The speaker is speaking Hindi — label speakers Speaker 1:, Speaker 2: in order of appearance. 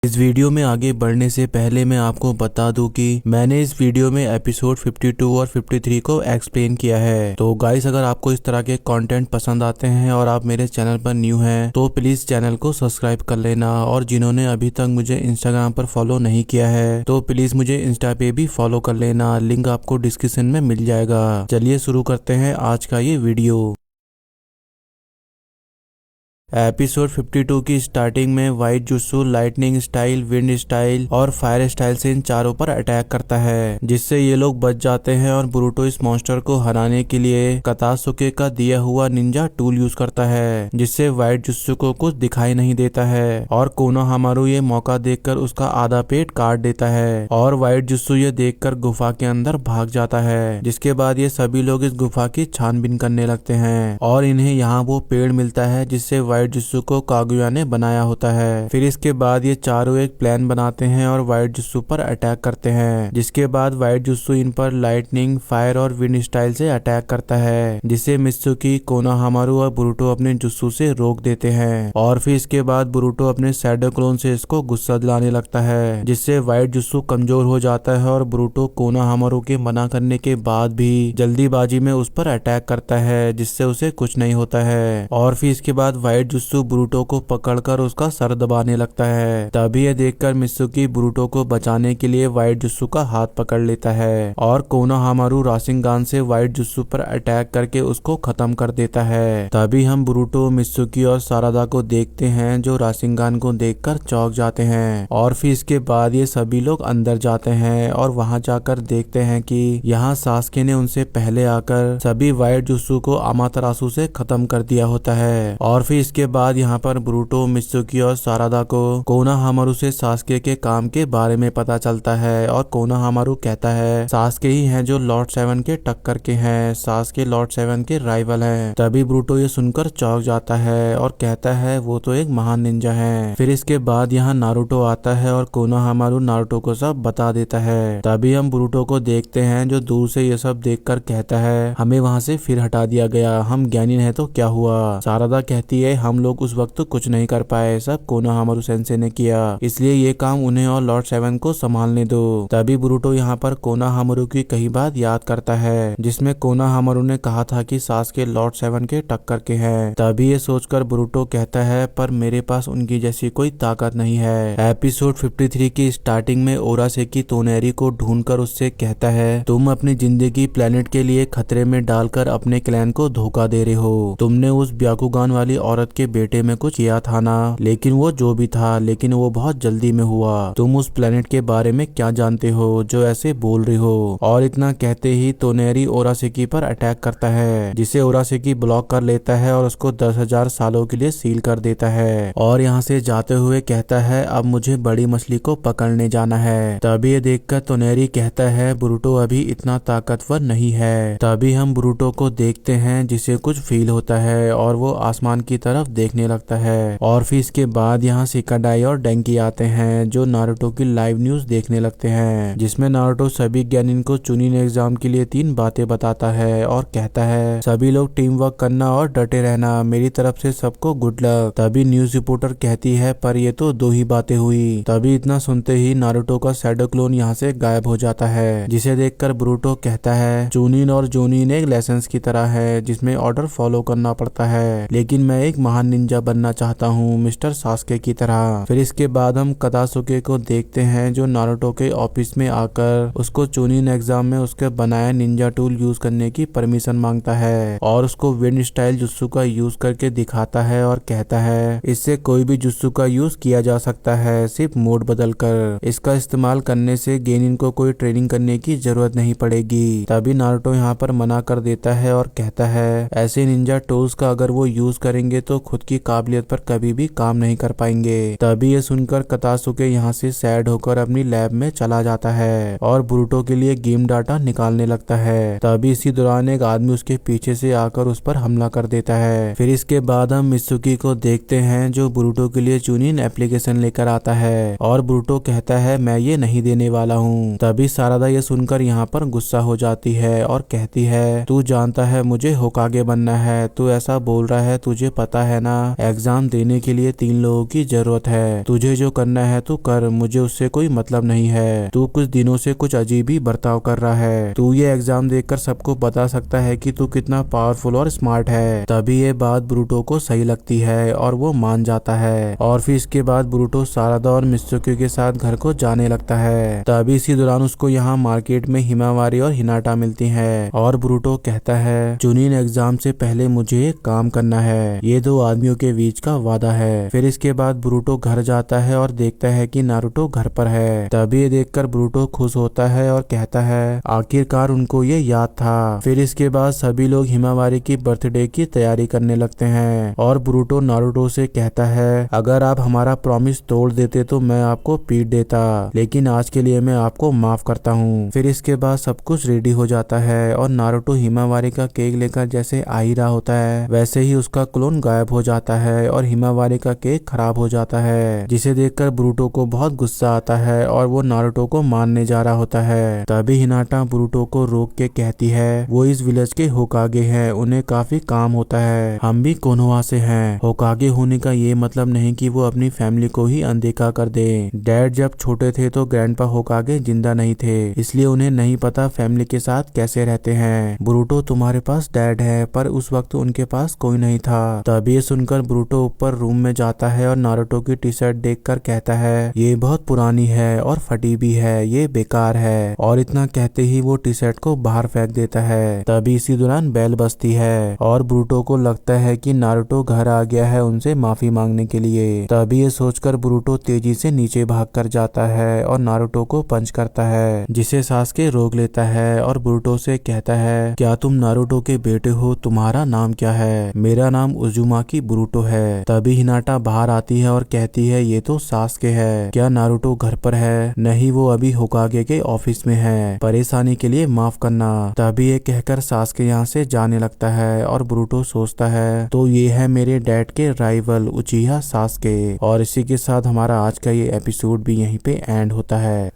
Speaker 1: इस वीडियो में आगे बढ़ने से पहले मैं आपको बता दूं कि मैंने इस वीडियो में एपिसोड 52 और 53 को एक्सप्लेन किया है। तो गाइस, अगर आपको इस तरह के कंटेंट पसंद आते हैं और आप मेरे चैनल पर न्यू हैं तो प्लीज चैनल को सब्सक्राइब कर लेना। और जिन्होंने अभी तक मुझे इंस्टाग्राम पर फॉलो नहीं किया है तो प्लीज मुझे इंस्टा पे भी फॉलो कर लेना, लिंक आपको डिस्क्रिप्शन में मिल जाएगा। चलिए शुरू करते हैं आज का ये वीडियो। एपिसोड 52 की स्टार्टिंग में white jutsu lightning style, wind style और फायर स्टाइल से इन चारों पर अटैक करता है, जिससे ये लोग बच जाते हैं और बोरुटो इस मॉन्स्टर को हराने के लिए कतासुके का दिया हुआ निंजा टूल यूज करता है, जिससे वाइट जुत्सु को कुछ दिखाई नहीं देता है। और कोनोहामारू ये मौका देखकर उसका आधा पेट काट देता है और वाइट जुत्सु ये देखकर गुफा के अंदर भाग जाता है। जिसके बाद ये सभी लोग इस गुफा की छानबीन करने लगते हैं और इन्हें यहाँ वो पेड़ मिलता है जिससे वाइट जुत्सु को कागुया ने बनाया होता है। फिर इसके बाद ये चारों एक प्लान बनाते हैं और वाइट जुत्सु पर अटैक करते हैं, जिसके बाद वाइट जुत्सु इन पर लाइटनिंग, फायर और विंड स्टाइल से अटैक करता है, जिसे मित्सुकी, कोनोहामारू और बोरुटो अपने जुत्सु से रोक देते हैं। और फिर इसके बाद बोरुटो अपने शैडो क्लोन से इसको गुस्सा दिलाने लगता है, जिससे वाइट जुत्सु कमजोर हो जाता है और बोरुटो कोनोहामारू के मना करने के बाद भी जल्दीबाजी में उस पर अटैक करता है, जिससे उसे कुछ नहीं होता है। और फिर इसके बाद वाइट जुत्सु बोरुटो को पकड़कर उसका सर दबाने लगता है। तभी यह देखकर मित्सुकी बोरुटो को बचाने के लिए वाइट जुत्सु का हाथ पकड़ लेता है और कोनोहामारू राशिंगान से वाइट जुत्सु पर अटैक करके उसको खत्म कर देता है। तभी हम बोरुटो, मित्सुकी और सारादा को देखते हैं जो राशिंगान को देखकर चौंक जाते हैं। और फिर इसके बाद ये सभी लोग अंदर जाते हैं और वहां जाकर देखते हैं कि यहाँ सास्के ने उनसे पहले आकर सभी वाइट जुत्सु को अमातरासु से खत्म कर दिया होता है। और फिर इसके बाद यहाँ पर बोरुटो, मित्सुकी और सारादा को कोनोहामारू से सास्के के काम के बारे में पता चलता है और कोनोहामारू कहता है सास्के ही हैं जो लॉर्ड सेवन के टक्कर के हैं, सास्के लॉर्ड सेवन के राइवल हैं। तभी बोरुटो ये सुनकर चौंक जाता है और कहता है वो तो एक महान निंजा है। फिर इसके बाद यहाँ नारुतो आता है और कोनोहामारू नारुतो को सब बता देता है। तभी हम बोरुटो को देखते हैं जो दूर से ये सब देखकर कहता है हमें वहाँ से फिर हटा दिया गया, हम ज्ञानी है तो क्या हुआ। सारादा कहती है हम लोग उस वक्त तो कुछ नहीं कर पाए, सब कोनोहामारू सेंसे ने किया, इसलिए ये काम उन्हें और लॉर्ड सेवन को संभालने दो। तभी बोरुटो यहाँ पर कोनोहामारू की कही बात याद करता है जिसमें कोनोहामारू ने कहा था कि सास्के लॉर्ड सेवन के टक्कर के हैं। तभी ये सोचकर बोरुटो कहता है पर मेरे पास उनकी जैसी कोई ताकत नहीं है। एपिसोड 53 की स्टार्टिंग में ओरासेकी तोनेरी को ढूंढकर उससे कहता है तुम अपनी जिंदगी प्लेनेट के लिए खतरे में डालकर अपने क्लैन को धोखा दे रहे हो। तुमने उस ब्याकुगान वाली औरत के बेटे में कुछ किया था ना, लेकिन वो जो भी था लेकिन वो बहुत जल्दी में हुआ। तुम उस प्लेनेट के बारे में क्या जानते हो जो ऐसे बोल रही हो। और इतना कहते ही तोनेरी ओरासेकी पर अटैक करता है, जिसे ओरासेकी ब्लॉक कर लेता है और उसको 10,000 सालों के लिए सील कर देता है। और यहाँ से जाते हुए कहता है अब मुझे बड़ी मछली को पकड़ने जाना है। तभी ये देखकर तोनेरी कहता है बोरुटो अभी इतना ताकतवर नहीं है। तभी हम बोरुटो को देखते हैं जिसे कुछ फील होता है और वो आसमान की तरफ देखने लगता है। और फिर इसके बाद यहाँ शिकाडाई और डेंकी आते हैं जो नारुतो की लाइव न्यूज देखने लगते हैं, जिसमें नारुतो सभी ज्ञानिन को चुनिन एग्जाम के लिए 3 बातें बताता है और कहता है सभी लोग टीम वर्क करना और डटे रहना, मेरी तरफ से सबको गुड लक। तभी न्यूज रिपोर्टर कहती है पर ये तो 2 ही बातें हुई। तभी इतना सुनते ही नारुतो का शैडो क्लोन यहाँ से गायब हो जाता है, जिसे देखकर बोरुटो कहता है चुनिन और जोनिन एक लाइसेंस की तरह है जिसमें ऑर्डर फॉलो करना पड़ता है, लेकिन मैं एक महान निंजा बनना चाहता हूँ मिस्टर सास्के की तरह। फिर इसके बाद हम कतासुके को देखते हैं जो नारुतो के ऑफिस में आकर उसको चुनिन एग्जाम में उसके बनाया निंजा टूल यूज करने की परमिशन मांगता है और उसको विंड स्टाइल जुत्सु का यूज करके दिखाता है और कहता है इससे कोई भी जुत्सु का यूज किया जा सकता है, सिर्फ मोड बदल कर। इसका इस्तेमाल करने से गेनिन को कोई ट्रेनिंग करने की जरूरत नहीं पड़ेगी। तभी नारुतो यहाँ पर मना कर देता है और कहता है ऐसे निंजा टूल्स का अगर वो यूज करेंगे तो खुद की काबिलियत पर कभी भी काम नहीं कर पाएंगे। तभी ये सुनकर कतासुके यहाँ से सैड होकर अपनी लैब में चला जाता है और बोरुटो के लिए गेम डाटा निकालने लगता है। तभी इसी दौरान एक आदमी उसके पीछे से आकर उस पर हमला कर देता है। फिर इसके बाद हम मित्सुकी को देखते हैं जो बोरुटो के लिए चुनिन एप्लीकेशन लेकर आता है और बोरुटो कहता है मैं ये नहीं देने वाला हूँ। तभी सारादा ये सुनकर यहाँ पर गुस्सा हो जाती है और कहती है तू जानता है मुझे होकागे बनना है, तू ऐसा बोल रहा है, तुझे पता है ना, एग्जाम देने के लिए 3 लोगों की जरूरत है, तुझे जो करना है तू कर, मुझे उससे कोई मतलब नहीं है। तू कुछ दिनों से कुछ अजीब ही बर्ताव कर रहा है, तू ये एग्जाम देकर सबको बता सकता है कि तू कितना पावरफुल और स्मार्ट है। तभी ये बात ब्रूटो को सही लगती है और वो मान जाता है और फिर इसके बाद ब्रूटो सारदा और मित्सुकी के साथ घर को जाने लगता है। तभी इसी दौरान उसको यहाँ मार्केट में हिमावारी और हिनाटा मिलती है और ब्रूटो कहता है जुनिन एग्जाम से पहले मुझे एक काम करना है, ये 2 आदमियों के बीच का वादा है। फिर इसके बाद ब्रूटो घर जाता है और देखता है कि नारुतो घर पर है। तभी ये देखकर ब्रूटो खुश होता है और कहता है आखिरकार उनको ये याद था। फिर इसके बाद सभी लोग हिमावारी की बर्थडे की तैयारी करने लगते हैं और ब्रूटो नारुतो से कहता है अगर आप हमारा प्रॉमिस तोड़ देते तो मैं आपको पीट देता, लेकिन आज के लिए मैं आपको माफ करता हूँ। फिर इसके बाद सब कुछ रेडी हो जाता है और नारुतो हिमावारी का केक लेकर जैसे आ ही रहा होता है वैसे ही उसका क्लोन गायब हो जाता है और हिमावारी का केक खराब हो जाता है, जिसे देखकर ब्रूटो को बहुत गुस्सा आता है और वो नारुतो को मारने जा रहा होता है। तभी हिनाटा ब्रूटो को रोक के कहती है वो इस विलेज के होकागे हैं, उन्हें काफी काम होता है, हम भी कोनोहा से हैं। होकागे होने का ये मतलब नहीं कि वो अपनी फैमिली को ही अनदेखा कर दे। डैड जब छोटे थे तो ग्रैंडपा होकागे जिंदा नहीं थे, इसलिए उन्हें नहीं पता फैमिली के साथ कैसे रहते हैं। ब्रूटो तुम्हारे पास डैड है, पर उस वक्त उनके पास कोई नहीं था। तभी सुनकर ब्रूटो ऊपर रूम में जाता है और नारुतो की टी शर्ट देखकर कहता है ये बहुत पुरानी है और फटी भी है, ये बेकार है, और इतना कहते ही वो टी शर्ट को बाहर फेंक देता है। तभी इसी दौरान बेल बजती है और ब्रूटो को लगता है कि नारुतो घर आ गया है उनसे माफी मांगने के लिए। तभी ये सोचकर ब्रूटो तेजी से नीचे भाग कर जाता है और नारुतो को पंच करता है, जिसे सासके रोक लेता है और ब्रूटो से कहता है क्या तुम नारुतो के बेटे हो, तुम्हारा नाम क्या है? मेरा नाम उजुमाकी ब्रूटो है। तभी हिनाटा बाहर आती है और कहती है ये तो सासके है, क्या नारुतो घर पर है? नहीं, वो अभी होकागे के ऑफिस में है, परेशानी के लिए माफ करना। तभी ये कहकर सासके यहाँ से जाने लगता है और ब्रूटो सोचता है तो ये है मेरे डैड के राइवल उचिहा सासके। और इसी के साथ हमारा आज का ये एपिसोड भी यहीं पे एंड होता है।